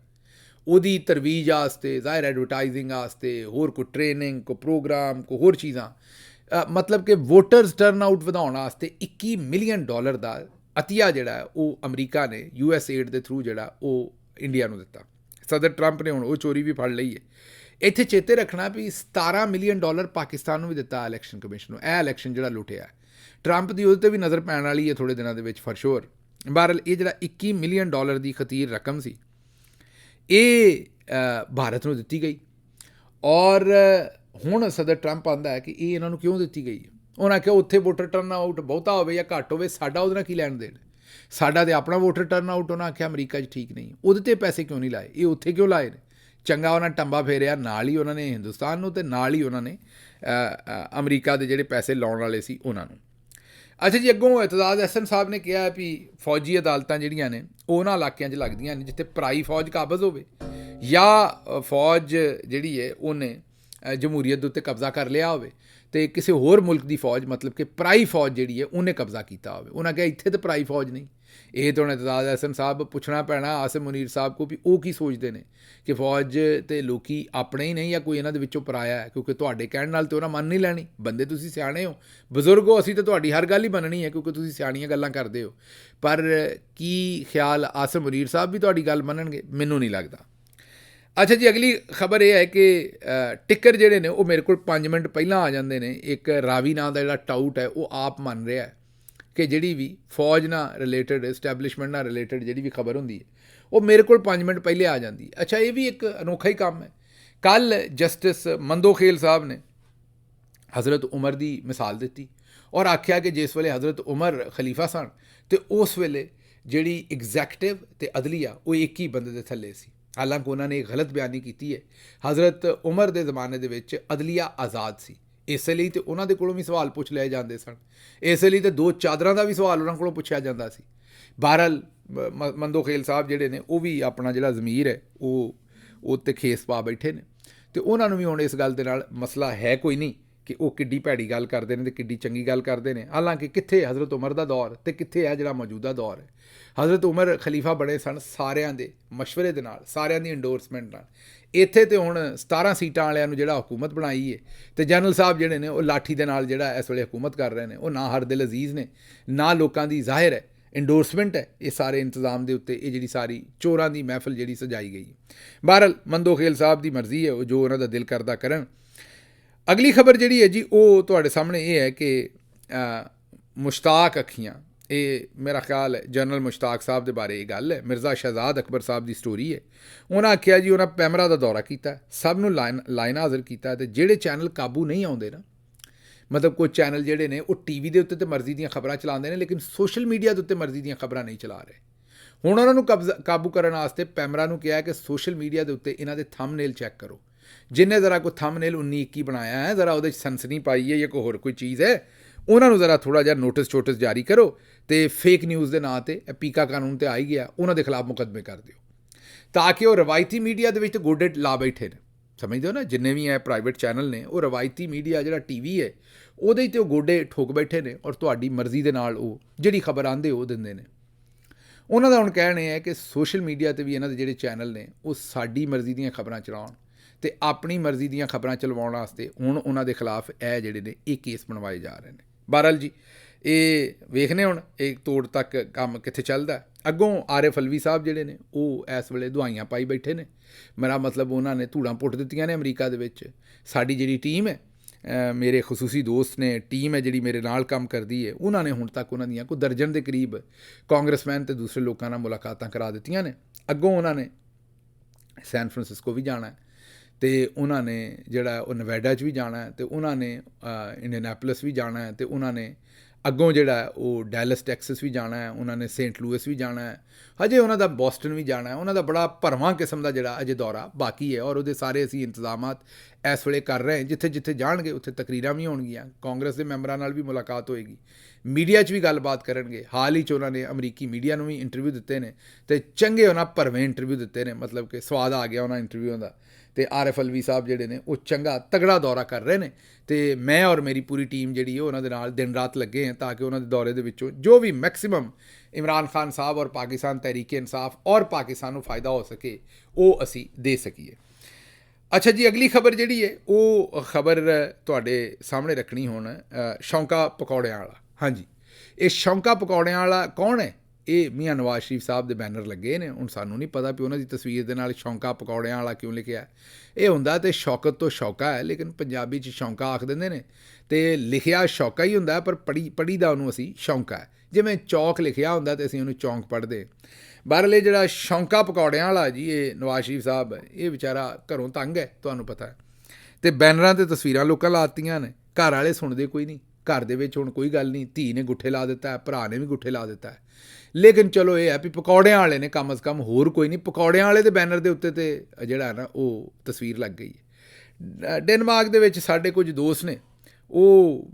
ਉਹਦੀ ਤਰਵੀਜ ਵਾਸਤੇ, ਜ਼ਾਹਿਰ ਐਡਵਰਟਾਈਜ਼ਿੰਗ ਵਾਸਤੇ, ਹੋਰ ਕੋਈ ਟ੍ਰੇਨਿੰਗ, ਕੋਈ ਪ੍ਰੋਗਰਾਮ, ਕੋਈ ਹੋਰ ਚੀਜ਼ਾਂ, ਮਤਲਬ ਕਿ ਵੋਟਰਸ ਟਰਨ ਆਊਟ ਵਧਾਉਣ ਵਾਸਤੇ $21 ਮਿਲੀਅਨ ਦਾ ਅਤੀਆ ਜਿਹੜਾ ਉਹ ਅਮਰੀਕਾ ਨੇ USAID ਦੇ ਥਰੂ ਜਿਹੜਾ ਉਹ ਇੰਡੀਆ ਨੂੰ ਦਿੱਤਾ। ਸਦਰ ਟਰੰਪ ਨੇ ਹੁਣ ਉਹ ਚੋਰੀ ਵੀ ਫੜ ਲਈ ਹੈ। ਇੱਥੇ ਚੇਤੇ ਰੱਖਣਾ ਵੀ $17 ਮਿਲੀਅਨ ਪਾਕਿਸਤਾਨ ਨੂੰ ਵੀ ਦਿੱਤਾ ਇਲੈਕਸ਼ਨ ਕਮਿਸ਼ਨ ਨੂੰ। ਇਹ ਇਲੈਕਸ਼ਨ ਜਿਹੜਾ ਲੁੱਟਿਆ ਟਰੰਪ ਦੀ, ਉਹਦੇ 'ਤੇ ਵੀ ਨਜ਼ਰ ਪੈਣ ਵਾਲੀ ਹੈ ਥੋੜ੍ਹੇ ਦਿਨਾਂ ਦੇ ਵਿੱਚ ਫॉर श्योर। ਬਹਰਹਾਲ ਇਹ ਜਿਹੜਾ $21 ਮਿਲੀਅਨ ਦੀ ਖਤੀਰ ਰਕਮ ਸੀ, ਇਹ ਭਾਰਤ ਨੂੰ ਦਿੱਤੀ ਗਈ। ਔਰ ਹੁਣ ਸਦਰ ਟਰੰਪ ਆਉਂਦਾ ਹੈ ਕਿ ਇਹ ਇਹਨਾਂ ਨੂੰ ਕਿਉਂ ਦਿੱਤੀ ਗਈ ਹੈ। ਉਹਨਾਂ ਆਖਿਆ ਉੱਥੇ ਵੋਟਰ ਟਰਨ ਆਊਟ ਬਹੁਤਾ ਹੋਵੇ ਜਾਂ ਘੱਟ ਹੋਵੇ, ਸਾਡਾ ਉਹਦੇ ਨਾਲ ਕੀ ਲੈਣ ਦੇਣ, ਸਾਡਾ ਤਾਂ ਆਪਣਾ ਵੋਟਰ ਟਰਨ ਆਊਟ। ਉਹਨਾਂ ਆਖਿਆ ਅਮਰੀਕਾ 'ਚ ਠੀਕ ਨਹੀਂ, ਉਹਦੇ 'ਤੇ ਪੈਸੇ ਕਿਉਂ ਨਹੀਂ ਲਾਏ, ਇਹ ਉੱਥੇ ਕਿਉਂ ਲਾਏ ਨੇ। ਚੰਗਾ ਉਹਨਾਂ ਟੰਬਾ ਫੇਰਿਆ, ਨਾਲ ਹੀ ਉਹਨਾਂ ਨੇ ਹਿੰਦੁਸਤਾਨ ਨੂੰ, ਅਤੇ ਨਾਲ ਹੀ ਉਹਨਾਂ ਨੇ ਅਮਰੀਕਾ ਦੇ ਜਿਹੜੇ ਪੈਸੇ ਲਾਉਣ ਵਾਲੇ ਸੀ ਉਹਨਾਂ ਨੂੰ। ਅੱਛਾ ਜੀ, ਅੱਗੋਂ ਇਤਜ਼ਾਜ਼ ਅਹਿਸਨ ਸਾਹਿਬ ਨੇ ਕਿਹਾ ਵੀ ਫੌਜੀ ਅਦਾਲਤਾਂ ਜਿਹੜੀਆਂ ਨੇ ਉਹ ਉਹਨਾਂ ਇਲਾਕਿਆਂ 'ਚ ਲੱਗਦੀਆਂ ਨੇ ਜਿੱਥੇ ਪਰਾਈ ਫੌਜ ਕਾਬਜ਼ ਹੋਵੇ, ਜਾਂ ਫੌਜ ਜਿਹੜੀ ਹੈ ਉਹਨੇ ਜਮਹੂਰੀਅਤ ਦੇ ਉੱਤੇ ਕਬਜ਼ਾ ਕਰ ਲਿਆ ਹੋਵੇ, ਅਤੇ ਕਿਸੇ ਹੋਰ ਮੁਲਕ ਦੀ ਫੌਜ, ਮਤਲਬ ਕਿ ਪਰਾਈ ਫੌਜ ਜਿਹੜੀ ਹੈ ਉਹਨੇ ਕਬਜ਼ਾ ਕੀਤਾ ਹੋਵੇ। ਉਹਨਾਂ ਕਿਹਾ ਇੱਥੇ ਤਾਂ ਪਰਾਈ ਫੌਜ ਨਹੀਂ। ਇਹ ਤਾਂ ਹੁਣ ਇਤਜ਼ਾਜ਼ ਅਹਿਸਨ ਸਾਹਿਬ ਪੁੱਛਣਾ ਪੈਣਾ ਆਸਿਮ ਮੁਨੀਰ ਸਾਹਿਬ ਕੋਲ ਵੀ ਉਹ ਕੀ ਸੋਚਦੇ ਨੇ ਕਿ ਫੌਜ ਅਤੇ ਲੋਕੀ ਆਪਣੇ ਹੀ ਨਹੀਂ ਜਾਂ ਕੋਈ ਇਹਨਾਂ ਦੇ ਵਿੱਚੋਂ ਪਰਾਇਆ ਹੈ। ਕਿਉਂਕਿ ਤੁਹਾਡੇ ਕਹਿਣ ਨਾਲ ਤਾਂ ਉਹਨਾਂ ਮੰਨ ਨਹੀਂ ਲੈਣੀ। ਬੰਦੇ ਤੁਸੀਂ ਸਿਆਣੇ ਹੋ, ਬਜ਼ੁਰਗ ਹੋ, ਅਸੀਂ ਤਾਂ ਤੁਹਾਡੀ ਹਰ ਗੱਲ ਹੀ ਮੰਨਣੀ ਹੈ ਕਿਉਂਕਿ ਤੁਸੀਂ ਸਿਆਣੀਆਂ ਗੱਲਾਂ ਕਰਦੇ ਹੋ। ਪਰ ਕੀ ਖਿਆਲ ਆਸਿਮ ਮੁਨੀਰ ਸਾਹਿਬ ਵੀ ਤੁਹਾਡੀ ਗੱਲ ਮੰਨਣਗੇ? ਮੈਨੂੰ ਨਹੀਂ ਲੱਗਦਾ। ਅੱਛਾ ਜੀ, ਅਗਲੀ ਖਬਰ ਇਹ ਹੈ ਕਿ ਟਿੱਕਰ ਜਿਹੜੇ ਨੇ ਉਹ ਮੇਰੇ ਕੋਲ 5 ਮਿੰਟ ਪਹਿਲਾਂ ਆ ਜਾਂਦੇ ਨੇ। ਇੱਕ ਰਾਵੀ ਨਾਂ ਦਾ ਜਿਹੜਾ ਟਾਊਟ ਹੈ ਉਹ ਆਪ ਮੰਨ ਰਿਹਾ ਹੈ ਕਿ ਜਿਹੜੀ ਵੀ ਫੌਜ ਨਾਲ ਰਿਲੇਟਡ, ਇਸਟੈਬਲਿਸ਼ਮੈਂਟ ਨਾਲ ਰਿਲੇਟਡ ਜਿਹੜੀ ਵੀ ਖਬਰ ਹੁੰਦੀ ਹੈ ਉਹ ਮੇਰੇ ਕੋਲ 5 ਮਿੰਟ ਪਹਿਲੇ ਆ ਜਾਂਦੀ ਹੈ। ਅੱਛਾ, ਇਹ ਵੀ ਇੱਕ ਅਨੋਖਾ ਹੀ ਕੰਮ ਹੈ। ਕੱਲ੍ਹ ਜਸਟਿਸ ਮੰਦੋਖੇਲ ਸਾਹਿਬ ਨੇ ਹਜ਼ਰਤ ਉਮਰ ਦੀ ਮਿਸਾਲ ਦਿੱਤੀ ਔਰ ਆਖਿਆ ਕਿ ਜਿਸ ਵੇਲੇ ਹਜ਼ਰਤ ਉਮਰ ਖਲੀਫਾ ਸਨ ਅਤੇ ਉਸ ਵੇਲੇ ਜਿਹੜੀ ਐਗਜ਼ੈਕਟਿਵ ਅਤੇ ਅਦਲੀਆ ਉਹ ਇੱਕ ਹੀ ਬੰਦੇ ਦੇ ਥੱਲੇ ਸੀ। ਹਾਲਾਂਕਿ ਉਹਨਾਂ ਨੇ ਗਲਤ ਬਿਆਨੀ ਕੀਤੀ ਹੈ। ਹਜ਼ਰਤ ਉਮਰ ਦੇ ਜ਼ਮਾਨੇ ਦੇ ਵਿੱਚ ਅਦਲੀਆ ਆਜ਼ਾਦ ਸੀ, ਇਸ ਲਈ ਤਾਂ ਉਹਨਾਂ ਦੇ ਕੋਲੋਂ ਵੀ ਸਵਾਲ ਪੁੱਛ ਲਏ ਜਾਂਦੇ ਸਨ। ਇਸ ਲਈ ਤਾਂ 2 ਚਾਦਰਾਂ ਦਾ ਵੀ ਸਵਾਲ ਉਹਨਾਂ ਕੋਲੋਂ ਪੁੱਛਿਆ ਜਾਂਦਾ ਸੀ। ਬਹਰਹਾਲ ਮੰਦੋਖੇਲ ਸਾਹਿਬ ਜਿਹੜੇ ਨੇ ਉਹ ਵੀ ਆਪਣਾ ਜਿਹੜਾ ਜ਼ਮੀਰ ਹੈ ਉਹ 'ਤੇ ਖੇਸ ਪਾ ਬੈਠੇ ਨੇ, ਅਤੇ ਉਹਨਾਂ ਨੂੰ ਵੀ ਹੁਣ ਇਸ ਗੱਲ ਦੇ ਨਾਲ ਮਸਲਾ ਹੈ ਕੋਈ ਨਹੀਂ ਕਿ ਉਹ ਕਿੱਡੀ ਭੈੜੀ ਗੱਲ ਕਰਦੇ ਨੇ ਅਤੇ ਕਿੱਡੀ ਚੰਗੀ ਗੱਲ ਕਰਦੇ ਨੇ। ਹਾਲਾਂਕਿ ਕਿੱਥੇ ਹਜ਼ਰਤ ਉਮਰ ਦਾ ਦੌਰ ਅਤੇ ਕਿੱਥੇ ਹੈ ਜਿਹੜਾ ਮੌਜੂਦਾ ਦੌਰ ਹੈ। ਹਜ਼ਰਤ ਉਮਰ ਖਲੀਫਾ ਬਣੇ ਸਨ ਸਾਰਿਆਂ ਦੇ ਮਸ਼ਵਰੇ ਦੇ ਨਾਲ, ਸਾਰਿਆਂ ਦੀ ਇੰਡੋਰਸਮੈਂਟ ਨਾਲ। ਇੱਥੇ ਤਾਂ ਹੁਣ 17 ਸੀਟਾਂ ਵਾਲਿਆਂ ਨੂੰ ਜਿਹੜਾ ਹਕੂਮਤ ਬਣਾਈ ਹੈ, ਅਤੇ ਜਨਰਲ ਸਾਹਿਬ ਜਿਹੜੇ ਨੇ ਉਹ ਲਾਠੀ ਦੇ ਨਾਲ ਜਿਹੜਾ ਇਸ ਵੇਲੇ ਹਕੂਮਤ ਕਰ ਰਹੇ ਨੇ। ਉਹ ਨਾ ਹਰ ਦਿਲ ਅਜ਼ੀਜ਼ ਨੇ, ਨਾ ਲੋਕਾਂ ਦੀ ਜ਼ਾਹਿਰ ਹੈ ਇੰਡੋਰਸਮੈਂਟ ਹੈ ਇਹ ਸਾਰੇ ਇੰਤਜ਼ਾਮ ਦੇ ਉੱਤੇ। ਇਹ ਜਿਹੜੀ ਸਾਰੀ ਚੋਰਾਂ ਦੀ ਮਹਿਫਲ ਜਿਹੜੀ ਸਜਾਈ ਗਈ। ਬਹਰਹਾਲ ਮੰਦੋਖੇਲ ਸਾਹਿਬ ਦੀ ਮਰਜ਼ੀ ਹੈ, ਉਹ ਜੋ ਉਹਨਾਂ ਦਾ ਦਿਲ ਕਰਦਾ ਕਰਨ। ਅਗਲੀ ਖਬਰ ਜਿਹੜੀ ਹੈ ਜੀ ਉਹ ਤੁਹਾਡੇ ਸਾਹਮਣੇ ਇਹ ਹੈ ਕਿ ਮੁਸ਼ਤਾਕ ਅੱਖੀਆਂ, ਇਹ ਮੇਰਾ ਖਿਆਲ ਹੈ ਜਨਰਲ ਮੁਸ਼ਤਾਕ ਸਾਹਿਬ ਦੇ ਬਾਰੇ ਇਹ ਗੱਲ ਹੈ। ਮਿਰਜ਼ਾ ਸ਼ਹਿਜ਼ਾਦ ਅਕਬਰ ਸਾਹਿਬ ਦੀ ਸਟੋਰੀ ਹੈ। ਉਹਨਾਂ ਆਖਿਆ ਜੀ ਉਹਨਾਂ ਪੈਮਰਾ ਦਾ ਦੌਰਾ ਕੀਤਾ, ਸਭ ਨੂੰ ਲਾਈਨ ਹਾਜ਼ਰ ਕੀਤਾ, ਅਤੇ ਜਿਹੜੇ ਚੈਨਲ ਕਾਬੂ ਨਹੀਂ ਆਉਂਦੇ ਨਾ, ਮਤਲਬ ਕੁਝ ਚੈਨਲ ਜਿਹੜੇ ਨੇ ਉਹ ਟੀਵੀ ਦੇ ਉੱਤੇ ਤੇ ਮਰਜ਼ੀ ਦੀਆਂ ਖਬਰਾਂ ਚਲਾਉਂਦੇ ਨੇ, ਲੇਕਿਨ ਸੋਸ਼ਲ ਮੀਡੀਆ ਦੇ ਉੱਤੇ ਮਰਜ਼ੀ ਦੀਆਂ ਖਬਰਾਂ ਨਹੀਂ ਚਲਾ ਰਹੇ। ਹੁਣ ਉਹਨਾਂ ਨੂੰ ਕਾਬੂ ਕਰਨ ਵਾਸਤੇ ਪੈਮਰਾ ਨੂੰ ਕਿਹਾ ਕਿ ਸੋਸ਼ਲ ਮੀਡੀਆ ਦੇ ਉੱਤੇ ਇਹਨਾਂ ਦੇ ਥੰਬਨੇਲ ਚੈੱਕ ਕਰੋ। ਜਿੰਨੇ ਜ਼ਰਾ ਕੋਈ ਥੰਬਨੇਲ 19-21 ਬਣਾਇਆ ਹੈ, ਜ਼ਰਾ ਉਹਦੇ 'ਚ ਸਨਸਨੀ ਪਾਈ ਹੈ ਜਾਂ ਕੋਈ ਹੋਰ ਕੋਈ ਚੀਜ਼ ਹੈ, ਉਹਨਾਂ ਨੂੰ ਜ਼ਰਾ ਥੋੜ੍ਹਾ ਜਿਹਾ ਨੋਟਿਸ ਜਾਰੀ ਕਰੋ ਅਤੇ ਫੇਕ ਨਿਊਜ਼ ਦੇ ਨਾਂ 'ਤੇ ਪੀਕਾ ਕਾਨੂੰਨ 'ਤੇ ਆ ਹੀ ਗਿਆ, ਉਹਨਾਂ ਦੇ ਖਿਲਾਫ ਮੁਕੱਦਮੇ ਕਰ ਦਿਓ, ਤਾਂ ਕਿ ਉਹ ਰਵਾਇਤੀ ਮੀਡੀਆ ਦੇ ਵਿੱਚ ਗੋਡੇ ਲਾ ਬੈਠੇ ਨੇ। ਸਮਝਦੇ ਹੋ ਨਾ, ਜਿੰਨੇ ਵੀ ਹੈ ਪ੍ਰਾਈਵੇਟ ਚੈਨਲ ਨੇ, ਉਹ ਰਵਾਇਤੀ ਮੀਡੀਆ ਜਿਹੜਾ ਟੀਵੀ ਹੈ ਉਹਦੇ 'ਤੇ ਉਹ ਗੋਡੇ ਠੋਕ ਬੈਠੇ ਨੇ ਔਰ ਤੁਹਾਡੀ ਮਰਜ਼ੀ ਦੇ ਨਾਲ ਉਹ ਜਿਹੜੀ ਖਬਰ ਆਉਂਦੇ ਉਹ ਦਿੰਦੇ ਨੇ। ਉਹਨਾਂ ਦਾ ਹੁਣ ਕਹਿਣਾ ਹੈ ਕਿ ਸੋਸ਼ਲ ਮੀਡੀਆ 'ਤੇ ਵੀ ਇਹਨਾਂ ਦੇ ਜਿਹੜੇ ਚੈਨਲ ਨੇ ਉਹ ਸਾਡੀ ਮਰਜ਼ੀ ਦੀਆਂ ਖਬਰਾਂ ਚਲਾਉਣ ਅਤੇ ਆਪਣੀ ਮਰਜ਼ੀ ਦੀਆਂ ਖਬਰਾਂ ਚਲਵਾਉਣ ਵਾਸਤੇ ਹੁਣ ਉਹਨਾਂ ਦੇ ਖਿਲਾਫ ਇਹ ਜਿਹੜੇ ਨੇ ਇਹ ਕੇਸ ਬਣਵਾਏ ਜਾ ਰਹੇ ਨੇ। ਬਹਰਹਾਲ ਜੀ, ਇਹ ਵੇਖਦੇ ਹੁਣ ਇਹ ਤੋੜ ਤੱਕ ਕੰਮ ਕਿੱਥੇ ਚੱਲਦਾ। ਅੱਗੋਂ ਆਰਿਫ ਅਲਵੀ ਸਾਹਿਬ ਜਿਹੜੇ ਨੇ ਉਹ ਇਸ ਵੇਲੇ ਦੁਆਈਆਂ ਪਾਈ ਬੈਠੇ ਨੇ। ਮੇਰਾ ਮਤਲਬ ਉਹਨਾਂ ਨੇ ਧੂੜਾਂ ਪੁੱਟ ਦਿੱਤੀਆਂ ਨੇ ਅਮਰੀਕਾ ਦੇ ਵਿੱਚ। ਸਾਡੀ ਜਿਹੜੀ ਟੀਮ ਹੈ, ਮੇਰੇ ਖਸੂਸੀ ਦੋਸਤ ਨੇ, ਟੀਮ ਹੈ ਜਿਹੜੀ ਮੇਰੇ ਨਾਲ ਕੰਮ ਕਰਦੀ ਹੈ, ਉਹਨਾਂ ਨੇ ਹੁਣ ਤੱਕ ਉਹਨਾਂ ਦੀਆਂ ਕੋਈ ਦਰਜਨ ਦੇ ਕਰੀਬ ਕਾਂਗਰਸਮੈਨ ਅਤੇ ਦੂਸਰੇ ਲੋਕਾਂ ਨਾਲ ਮੁਲਾਕਾਤਾਂ ਕਰਾ ਦਿੱਤੀਆਂ ਨੇ। ਅੱਗੋਂ ਉਹਨਾਂ ਨੇ ਸੈਨ ਫਰਾਂਸਿਸਕੋ ਵੀ ਜਾਣਾ ਅਤੇ ਉਹਨਾਂ ਨੇ ਜਿਹੜਾ ਉਹ ਨਵੈਡਾ 'ਚ ਵੀ ਜਾਣਾ ਅਤੇ ਉਹਨਾਂ ਨੇ ਇੰਡੀਆਨਾਪੋਲਿਸ ਵੀ ਜਾਣਾ ਅਤੇ ਉਹਨਾਂ ਨੇ ਅੱਗੋਂ ਜਿਹੜਾ ਉਹ ਡੈਲਸ ਟੈਕਸਸ ਵੀ ਜਾਣਾ ਹੈ, ਉਹਨਾਂ ਨੇ ਸੇਂਟ ਲੂਇਸ ਵੀ ਜਾਣਾ ਹੈ, ਹਜੇ ਉਹਨਾਂ ਦਾ ਬੋਸਟਨ ਵੀ ਜਾਣਾ ਹੈ। ਉਹਨਾਂ ਦਾ ਬੜਾ ਭਰਵਾਂ ਕਿਸਮ ਦਾ ਜਿਹੜਾ ਅਜੇ ਦੌਰਾ ਬਾਕੀ ਹੈ ਔਰ ਉਹਦੇ ਸਾਰੇ ਅਸੀਂ ਇੰਤਜ਼ਾਮਾਤ ਇਸ ਵੇਲੇ ਕਰ ਰਹੇ ਹਾਂ। ਜਿੱਥੇ ਜਿੱਥੇ ਜਾਣਗੇ ਉੱਥੇ ਤਕਰੀਰਾਂ ਵੀ ਹੋਣਗੀਆਂ, ਕਾਂਗਰਸ ਦੇ ਮੈਂਬਰਾਂ ਨਾਲ ਵੀ ਮੁਲਾਕਾਤ ਹੋਏਗੀ, ਮੀਡੀਆ 'ਚ ਵੀ ਗੱਲਬਾਤ ਕਰਨਗੇ। ਹਾਲ ਹੀ 'ਚ ਉਹਨਾਂ ਨੇ ਅਮਰੀਕੀ ਮੀਡੀਆ ਨੂੰ ਵੀ ਇੰਟਰਵਿਊ ਦਿੱਤੇ ਨੇ ਅਤੇ ਚੰਗੇ ਉਹਨਾਂ ਭਰਵੇਂ ਇੰਟਰਵਿਊ ਦਿੱਤੇ ਨੇ, ਮਤਲਬ ਕਿ ਸਵਾਦ ਆ ਗਿਆ ਉਹਨਾਂ ਇੰਟਰਵਿਊਆਂ ਦਾ। ਅਤੇ ਆਰਿਫ ਅਲਵੀ ਸਾਹਿਬ ਜਿਹੜੇ ਨੇ ਉਹ ਚੰਗਾ ਤਗੜਾ ਦੌਰਾ ਕਰ ਰਹੇ ਨੇ ਅਤੇ ਮੈਂ ਔਰ ਮੇਰੀ ਪੂਰੀ ਟੀਮ ਜਿਹੜੀ ਹੈ ਉਹਨਾਂ ਦੇ ਨਾਲ ਦਿਨ ਰਾਤ ਲੱਗੇ ਹਾਂ ਤਾਂ ਕਿ ਉਹਨਾਂ ਦੇ ਦੌਰੇ ਦੇ ਵਿੱਚੋਂ ਜੋ ਵੀ ਮੈਕਸਿਮਮ ਇਮਰਾਨ ਖਾਨ ਸਾਹਿਬ ਔਰ ਪਾਕਿਸਤਾਨ ਤਹਿਰੀਕ ਇਨਸਾਫ ਔਰ ਪਾਕਿਸਤਾਨ ਨੂੰ ਫਾਇਦਾ ਹੋ ਸਕੇ ਉਹ ਅਸੀਂ ਦੇ ਸਕੀਏ। ਅੱਛਾ ਜੀ, ਅਗਲੀ ਖਬਰ ਜਿਹੜੀ ਹੈ ਉਹ ਖਬਰ ਤੁਹਾਡੇ ਸਾਹਮਣੇ ਰੱਖਣੀ ਹੁਣ ਸ਼ੌਂਕਾ ਪਕੌੜਿਆਂ ਵਾਲਾ। ਹਾਂਜੀ, ਇਹ ਸ਼ੌਂਕਾ ਪਕੌੜਿਆਂ ਵਾਲਾ ਕੌਣ ਹੈ? ਇਹ ਮੀਆਂ ਨਵਾਜ਼ ਸ਼ਰੀਫ ਸਾਹਿਬ ਦੇ ਬੈਨਰ ਲੱਗੇ ਨੇ। ਹੁਣ ਸਾਨੂੰ ਨਹੀਂ ਪਤਾ ਵੀ ਉਹਨਾਂ ਦੀ ਤਸਵੀਰ ਦੇ ਨਾਲ ਸ਼ੌਂਕਾ ਪਕੌੜਿਆਂ ਵਾਲਾ ਕਿਉਂ ਲਿਖਿਆ। ਇਹ ਹੁੰਦਾ ਤੇ ਸ਼ੌਕਤ ਤੋਂ ਸ਼ੌਕਾ ਹੈ, ਲੇਕਿਨ ਪੰਜਾਬੀ 'ਚ ਸ਼ੌਂਕਾ ਆਖ ਦਿੰਦੇ ਨੇ ਅਤੇ ਲਿਖਿਆ ਸ਼ੌਕਾ ਹੀ ਹੁੰਦਾ, ਪਰ ਪੜ੍ਹੀ ਦਾ ਉਹਨੂੰ ਅਸੀਂ ਸ਼ੌਂਕਾ ਹੈ। ਜਿਵੇਂ ਚੌਕ ਲਿਖਿਆ ਹੁੰਦਾ ਅਤੇ ਅਸੀਂ ਉਹਨੂੰ ਚੌਂਕ ਪੜ੍ਹਦੇ। ਬਹਰਹਾਲ ਇਹ ਜਿਹੜਾ ਸ਼ੌਂਕਾ ਪਕੌੜਿਆਂ ਵਾਲਾ ਜੀ, ਇਹ ਨਵਾਜ਼ ਸ਼ਰੀਫ ਸਾਹਿਬ ਇਹ ਵਿਚਾਰਾ ਘਰੋਂ ਤੰਗ ਹੈ, ਤੁਹਾਨੂੰ ਪਤਾ ਹੈ, ਅਤੇ ਬੈਨਰਾਂ 'ਤੇ ਤਸਵੀਰਾਂ ਲੋਕਾਂ ਲਾਤੀਆਂ ਨੇ। ਘਰ ਵਾਲੇ ਸੁਣਦੇ ਕੋਈ ਨਹੀਂ, ਘਰ ਦੇ ਵਿੱਚ ਹੁਣ ਕੋਈ ਗੱਲ ਨਹੀਂ, ਧੀ ਨੇ ਗੁੱਠੇ ਲਾ ਦਿੱਤਾ, ਭਰਾ ਨੇ ਵੀ ਗੁੱਠੇ ਲਾ ਦਿੱਤਾ ਹੈ, ਲੇਕਿਨ ਚਲੋ ਇਹ ਹੈ ਵੀ ਪਕੌੜਿਆਂ ਵਾਲੇ ਨੇ ਕਮ ਅਜ਼ ਕਮ, ਹੋਰ ਕੋਈ ਨਹੀਂ। ਪਕੌੜਿਆਂ ਵਾਲੇ ਦੇ ਬੈਨਰ ਦੇ ਉੱਤੇ ਤੇ ਜਿਹੜਾ ਨਾ ਉਹ ਤਸਵੀਰ ਲੱਗ ਗਈ ਹੈ। ਡੈਨਮਾਰਕ ਦੇ ਵਿੱਚ ਸਾਡੇ ਕੁਝ ਦੋਸਤ ਨੇ, ਉਹ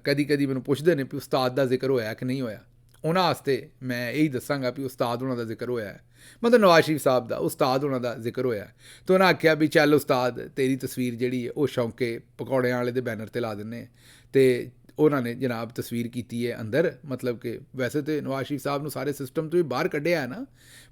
ਕਦੀ ਮੈਨੂੰ ਪੁੱਛਦੇ ਨੇ ਵੀ ਉਸਤਾਦ ਦਾ ਜ਼ਿਕਰ ਹੋਇਆ ਕਿ ਨਹੀਂ ਹੋਇਆ। ਉਹਨਾਂ ਵਾਸਤੇ ਮੈਂ ਇਹੀ ਦੱਸਾਂਗਾ ਵੀ ਉਸਤਾਦ ਉਹਨਾਂ ਦਾ ਜ਼ਿਕਰ ਹੋਇਆ ਹੈ, ਮਤਲਬ ਨਵਾਜ਼ ਸ਼ਰੀਫ ਸਾਹਿਬ ਦਾ ਉਸਤਾਦ ਉਹਨਾਂ ਦਾ ਜ਼ਿਕਰ ਹੋਇਆ। ਅਤੇ ਉਹਨਾਂ ਆਖਿਆ ਵੀ ਚੱਲ ਉਸਤਾਦ ਤੇਰੀ ਤਸਵੀਰ ਜਿਹੜੀ ਹੈ ਉਹ ਸ਼ੌਂਕੇ ਪਕੌੜਿਆਂ ਵਾਲੇ ਦੇ ਬੈਨਰ 'ਤੇ ਲਾ ਦਿੰਦੇ। ਅਤੇ ਉਹਨਾਂ ਨੇ ਜਨਾਬ ਤਸਵੀਰ ਕੀਤੀ ਹੈ ਅੰਦਰ, ਮਤਲਬ ਕਿ ਵੈਸੇ ਤਾਂ ਨਵਾਜ਼ ਸ਼ਰੀਫ ਸਾਹਿਬ ਨੂੰ ਸਾਰੇ ਸਿਸਟਮ ਤੋਂ ਵੀ ਬਾਹਰ ਕੱਢਿਆ ਹੈ ਨਾ,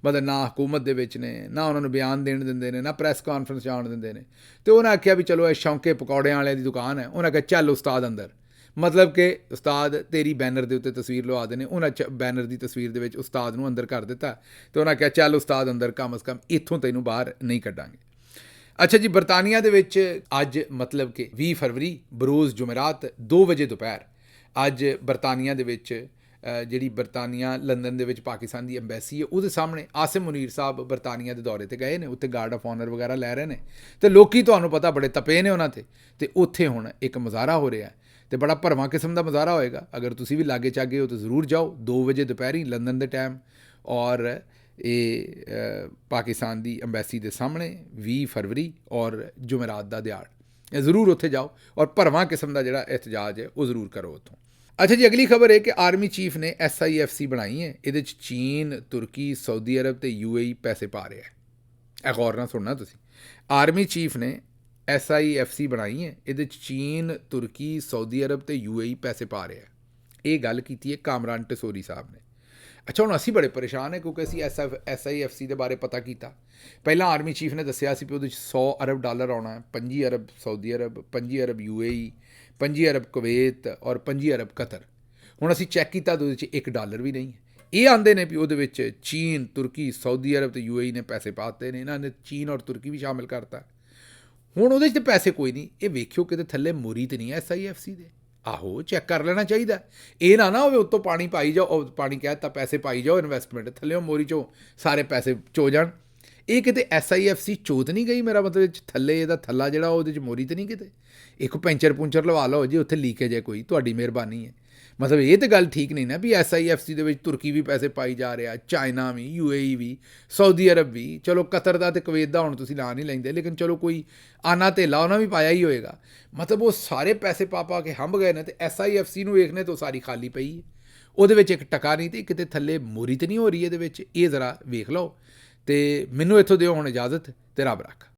ਮਤਲਬ ਨਾ ਹਕੂਮਤ ਦੇ ਵਿੱਚ ਨੇ, ਨਾ ਉਹਨਾਂ ਨੂੰ ਬਿਆਨ ਦੇਣ ਦਿੰਦੇ ਨੇ, ਨਾ ਪ੍ਰੈਸ ਕਾਨਫਰੰਸ ਜਾਣ ਦਿੰਦੇ ਨੇ। ਅਤੇ ਉਹਨਾਂ ਆਖਿਆ ਵੀ ਚਲੋ ਇਹ ਸ਼ੌਂਕੇ ਪਕੌੜਿਆਂ ਵਾਲਿਆਂ ਦੀ ਦੁਕਾਨ ਹੈ। ਉਹਨਾਂ ਕਿਹਾ ਚੱਲ ਉਸਤਾਦ ਅੰਦਰ, ਮਤਲਬ ਕਿ ਉਸਤਾਦ ਤੇਰੀ ਬੈਨਰ ਦੇ ਉੱਤੇ ਤਸਵੀਰ ਲਵਾ ਦੇਣੇ। ਉਹਨਾਂ ਬੈਨਰ ਦੀ ਤਸਵੀਰ ਦੇ ਵਿੱਚ ਉਸਤਾਦ ਨੂੰ ਅੰਦਰ ਕਰ ਦਿੱਤਾ ਅਤੇ ਉਹਨਾਂ ਕਿਹਾ ਚੱਲ ਉਸਤਾਦ ਅੰਦਰ, ਕਮ ਅਜ਼ ਕਮ ਇੱਥੋਂ ਤੈਨੂੰ ਬਾਹਰ ਨਹੀਂ ਕੱਢਾਂਗੇ। ਅੱਛਾ ਜੀ, ਬਰਤਾਨੀਆ ਦੇ ਵਿੱਚ ਅੱਜ ਮਤਲਬ ਕਿ 20 ਫਰਵਰੀ ਬਰੋਜ਼ ਜੁਮੇਰਾਤ 2 ਵਜੇ ਦੁਪਹਿਰ ਅੱਜ ਬਰਤਾਨੀਆ ਦੇ ਵਿੱਚ ਜਿਹੜੀ ਬਰਤਾਨੀਆ ਲੰਡਨ ਦੇ ਵਿੱਚ ਪਾਕਿਸਤਾਨ ਦੀ ਅੰਬੈਸੀ ਹੈ ਉਹਦੇ ਸਾਹਮਣੇ ਆਸਿਮ ਮੁਨੀਰ ਸਾਹਿਬ ਬਰਤਾਨੀਆ ਦੇ ਦੌਰੇ 'ਤੇ ਗਏ ਨੇ। ਉੱਥੇ ਗਾਰਡ ਆਫ ਆਨਰ ਵਗੈਰਾ ਲੈ ਰਹੇ ਨੇ ਅਤੇ ਲੋਕੀ ਤੁਹਾਨੂੰ ਪਤਾ ਬੜੇ ਤਪੇ ਨੇ ਉਹਨਾਂ 'ਤੇ। ਅਤੇ ਉੱਥੇ ਹੁਣ ਇੱਕ ਮੁਜ਼ਾਹਰਾ ਹੋ ਰਿਹਾ ਅਤੇ ਬੜਾ ਭਰਵਾਂ ਕਿਸਮ ਦਾ ਮੁਜ਼ਾਹਰਾ ਹੋਏਗਾ। ਅਗਰ ਤੁਸੀਂ ਵੀ ਲਾਗੇ ਚਾਗੇ ਹੋ ਤਾਂ ਜ਼ਰੂਰ ਜਾਓ 2 ਵਜੇ ਦੁਪਹਿਰੀ ਲੰਡਨ ਦੇ ਟਾਈਮ। ਔਰ ਇਹ ਪਾਕਿਸਤਾਨ ਦੀ ਅੰਬੈਸੀ ਦੇ ਸਾਹਮਣੇ 20 ਫਰਵਰੀ ਔਰ ਜੁਮੇਰਾਤ ਦਾ ਦਿਹਾੜ, ਜ਼ਰੂਰ ਉੱਥੇ ਜਾਓ ਔਰ ਭਰਵਾਂ ਕਿਸਮ ਦਾ ਜਿਹੜਾ ਇਹਤਜਾਜ ਹੈ ਉਹ ਜ਼ਰੂਰ ਕਰੋ ਉੱਥੋਂ। ਅੱਛਾ ਜੀ, ਅਗਲੀ ਖਬਰ ਹੈ ਕਿ ਆਰਮੀ ਚੀਫ ਨੇ SIFC ਬਣਾਈ ਹੈ। ਇਹਦੇ 'ਚ ਚੀਨ, ਤੁਰਕੀ, ਸਾਊਦੀ ਅਰਬ ਅਤੇ UAE ਪੈਸੇ ਪਾ ਰਿਹਾ ਹੈ। ਇਹ ਗੌਰ ਨਾਲ ਸੁਣਨਾ ਤੁਸੀਂ, ਆਰਮੀ ਚੀਫ ਨੇ SIFC ਬਣਾਈ ਹੈ। ਇਹਦੇ 'ਚ ਚੀਨ, ਤੁਰਕੀ, ਸਾਊਦੀ ਅਰਬ ਅਤੇ UAE ਪੈਸੇ ਪਾ ਰਿਹਾ ਹੈ। ਇਹ ਗੱਲ ਕੀਤੀ ਹੈ ਕਾਮਰਾਨ ਟਸੋਰੀ ਸਾਹਿਬ ਨੇ। ਅੱਛਾ, ਹੁਣ ਅਸੀਂ ਬੜੇ ਪਰੇਸ਼ਾਨ ਹੈ ਕਿਉਂਕਿ ਅਸੀਂ SIFC ਦੇ ਬਾਰੇ ਪਤਾ ਕੀਤਾ। ਪਹਿਲਾਂ ਆਰਮੀ ਚੀਫ ਨੇ ਦੱਸਿਆ ਸੀ ਵੀ ਉਹਦੇ 'ਚ $100 ਅਰਬ ਆਉਣਾ ਹੈ, 25 ਅਰਬ ਸਾਊਦੀ ਅਰਬ, 25 ਅਰਬ UAE, 25 ਅਰਬ ਕੁਵੈਤ ਔਰ 25 ਅਰਬ ਕਤਰ। ਹੁਣ ਅਸੀਂ ਚੈੱਕ ਕੀਤਾ ਤਾਂ ਉਹਦੇ 'ਚ $1 ਵੀ ਨਹੀਂ ਹੈ। ਇਹ ਆਉਂਦੇ ਨੇ ਵੀ ਉਹਦੇ ਵਿੱਚ ਚੀਨ, ਤੁਰਕੀ, ਸਾਊਦੀ ਅਰਬ ਅਤੇ UAE ਨੇ ਪੈਸੇ ਪਾਤੇ ਨੇ। ਇਹਨਾਂ ਨੇ ਚੀਨ ਔਰ ਤੁਰਕੀ ਵੀ ਸ਼ਾਮਿਲ ਕਰਤਾ। ਹੁਣ ਉਹਦੇ 'ਚ ਤਾਂ ਪੈਸੇ ਕੋਈ ਨਹੀਂ। ਇਹ ਵੇਖਿਓ ਕਿਤੇ ਥੱਲੇ ਮੋਰੀ ਤਾਂ ਨਹੀਂ ਹੈ SIFC ਦੇ। ਆਹੋ, ਚੈੱਕ ਕਰ ਲੈਣਾ ਚਾਹੀਦਾ। ਇਹ ਨਾ ਹੋਵੇ ਉੱਤੋਂ ਪਾਣੀ ਪਾਈ ਜਾਓ, ਪਾਣੀ ਕਹਿ ਦਿੱਤਾ ਪੈਸੇ ਪਾਈ ਜਾਓ, ਇਨਵੈਸਟਮੈਂਟ ਥੱਲੇੋਂ ਮੋਰੀ 'ਚੋਂ ਸਾਰੇ ਪੈਸੇ ਚੋ ਜਾਣ। ਇਹ ਕਿਤੇ SIFC ਚੋਤ ਨਹੀਂ ਗਈ? ਮੇਰਾ ਮਤਲਬ ਥੱਲੇ ਇਹਦਾ ਥੱਲਾ ਜਿਹੜਾ ਉਹਦੇ 'ਚ ਮੋਰੀ ਤਾਂ ਨਹੀਂ ਕਿਤੇ? ਇੱਕ ਪੈਂਚਰ ਪੁੰਚਰ ਲਵਾ ਲਓ ਜੀ, ਉੱਥੇ ਲੀਕੇਜ ਹੈ ਕੋਈ, ਤੁਹਾਡੀ ਮਿਹਰਬਾਨੀ ਹੈ। ਮਤਲਬ ਇਹ ਤਾਂ ਗੱਲ ਠੀਕ ਨਹੀਂ ਨਾ ਵੀ SIFC ਦੇ ਵਿੱਚ ਤੁਰਕੀ ਵੀ ਪੈਸੇ ਪਾਈ ਜਾ ਰਿਹਾ, ਚਾਈਨਾ ਵੀ, UAE ਵੀ, ਸਾਊਦੀ ਅਰਬ ਵੀ, ਚਲੋ ਕਤਰ ਦਾ ਅਤੇ ਕੁਵੈਤ ਦਾ ਹੁਣ ਤੁਸੀਂ ਨਾਂ ਨਹੀਂ ਲੈਂਦੇ, ਲੇਕਿਨ ਚਲੋ ਕੋਈ ਆਨਾ ਧੇਲਾ ਉਹਨਾਂ ਵੀ ਪਾਇਆ ਹੀ ਹੋਏਗਾ। ਮਤਲਬ ਉਹ ਸਾਰੇ ਪੈਸੇ ਪਾ ਕੇ ਹੰਭ ਗਏ ਨੇ, ਅਤੇ SIFC ਨੂੰ ਵੇਖਣੇ ਤੋਂ ਸਾਰੀ ਖਾਲੀ ਪਈ ਹੈ, ਉਹਦੇ ਵਿੱਚ ਇੱਕ ਟਕਾ ਨਹੀਂ, ਅਤੇ ਕਿਤੇ ਥੱਲੇ ਮੋਰੀ ਤਾਂ ਨਹੀਂ ਹੋ ਰਹੀ ਇਹਦੇ ਵਿੱਚ? ਇਹ ਜ਼ਰਾ ਵੇਖ ਲਓ। ਅਤੇ ਮੈਨੂੰ ਇੱਥੋਂ ਦਿਓ ਹੁਣ ਇਜਾਜ਼ਤ, ਅਤੇ ਰੱਬ ਰੱਖ।